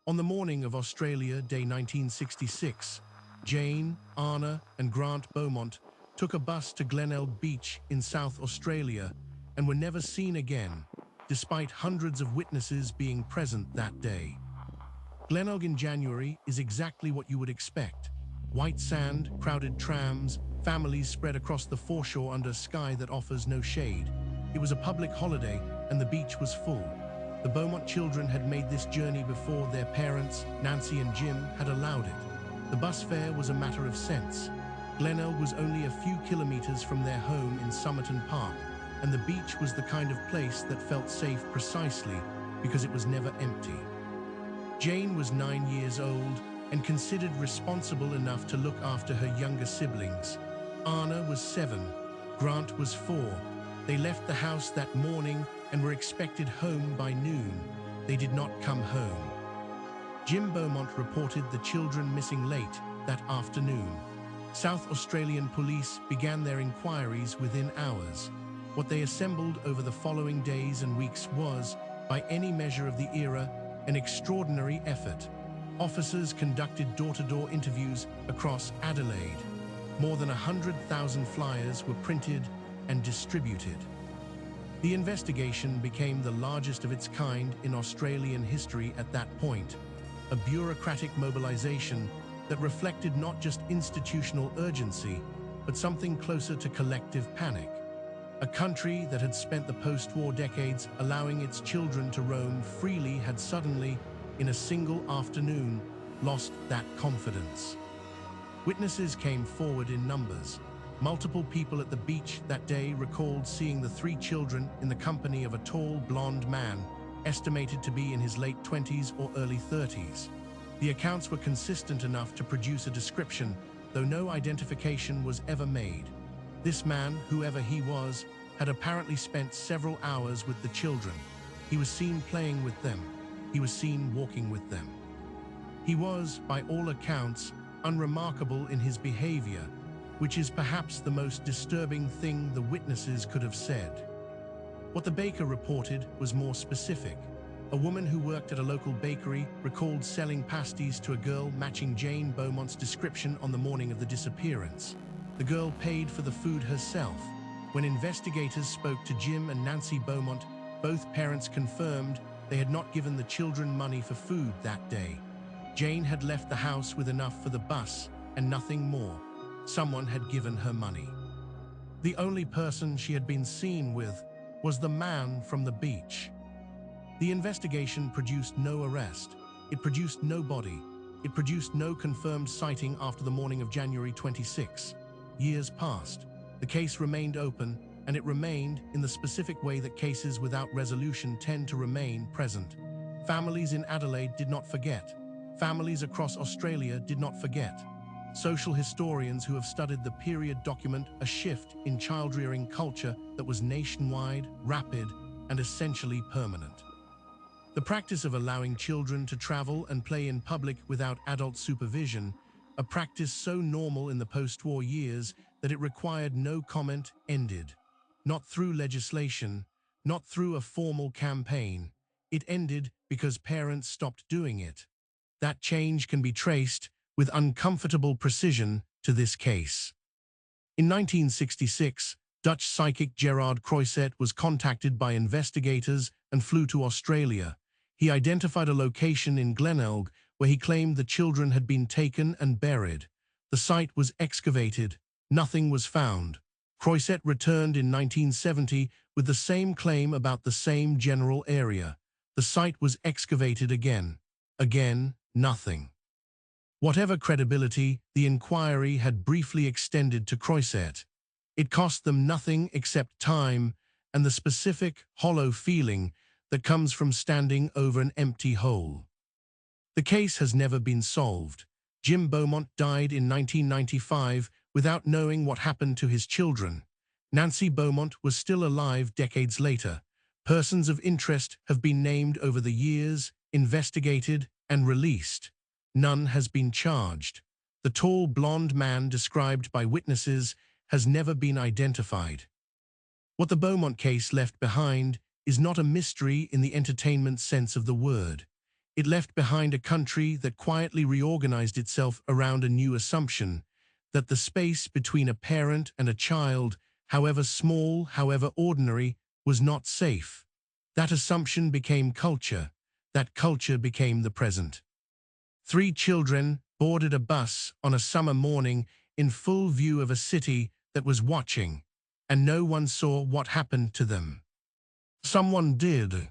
On the morning of Australia Day 1966, Jane, Arnna, and Grant Beaumont took a bus to Glenelg Beach in South Australia and were never seen again, despite hundreds of witnesses being present that day. Glenelg in January is exactly what you would expect. White sand, crowded trams, families spread across the foreshore under a sky that offers no shade. It was a public holiday and the beach was full. The Beaumont children had made this journey before their parents, Nancy and Jim, had allowed it. The bus fare was a matter of cents. Glenelg was only a few kilometers from their home in Somerton Park, and the beach was the kind of place that felt safe precisely because it was never empty. Jane was 9 years old and considered responsible enough to look after her younger siblings. Arnna was 7, Grant was 4. They left the house that morning and were expected home by noon. They did not come home. Jim Beaumont reported the children missing late that afternoon. South Australian police began their inquiries within hours. What they assembled over the following days and weeks was, by any measure of the era, an extraordinary effort. Officers conducted door-to-door interviews across Adelaide. More than 100,000 flyers were printed and distributed. The investigation became the largest of its kind in Australian history at that point, a bureaucratic mobilization that reflected not just institutional urgency, but something closer to collective panic. A country that had spent the post-war decades allowing its children to roam freely had suddenly, in a single afternoon, lost that confidence. Witnesses came forward in numbers. Multiple people at the beach that day recalled seeing the 3 children in the company of a tall, blond man, estimated to be in his late 20s or early 30s. The accounts were consistent enough to produce a description, though no identification was ever made. This man, whoever he was, had apparently spent several hours with the children. He was seen playing with them. He was seen walking with them. He was, by all accounts, unremarkable in his behavior, which is perhaps the most disturbing thing the witnesses could have said. What the baker reported was more specific. A woman who worked at a local bakery recalled selling pasties to a girl matching Jane Beaumont's description on the morning of the disappearance. The girl paid for the food herself. When investigators spoke to Jim and Nancy Beaumont, both parents confirmed they had not given the children money for food that day. Jane had left the house with enough for the bus and nothing more. Someone had given her money. The only person she had been seen with was the man from the beach. The investigation produced no arrest. It produced no body. It produced no confirmed sighting after the morning of January 26. Years passed. The case remained open, and it remained in the specific way that cases without resolution tend to remain present. Families in Adelaide did not forget. Families across Australia did not forget. Social historians who have studied the period document a shift in child-rearing culture that was nationwide, rapid, and essentially permanent. The practice of allowing children to travel and play in public without adult supervision, a practice so normal in the post-war years that it required no comment, ended. Not through legislation, not through a formal campaign. It ended because parents stopped doing it. That change can be traced with uncomfortable precision to this case. In 1966, Dutch psychic Gerard Croiset was contacted by investigators and flew to Australia. He identified a location in Glenelg where he claimed the children had been taken and buried. The site was excavated. Nothing was found. Croiset returned in 1970 with the same claim about the same general area. The site was excavated again. Again, nothing. Whatever credibility the inquiry had briefly extended to Croiset, it cost them nothing except time and the specific, hollow feeling that comes from standing over an empty hole. The case has never been solved. Jim Beaumont died in 1995 without knowing what happened to his children. Nancy Beaumont was still alive decades later. Persons of interest have been named over the years, investigated, and released. None has been charged. The tall, blond man described by witnesses has never been identified. What the Beaumont case left behind is not a mystery in the entertainment sense of the word. It left behind a country that quietly reorganized itself around a new assumption, that the space between a parent and a child, however small, however ordinary, was not safe. That assumption became culture. That culture became the present. 3 children boarded a bus on a summer morning in full view of a city that was watching, and no one saw what happened to them. Someone did.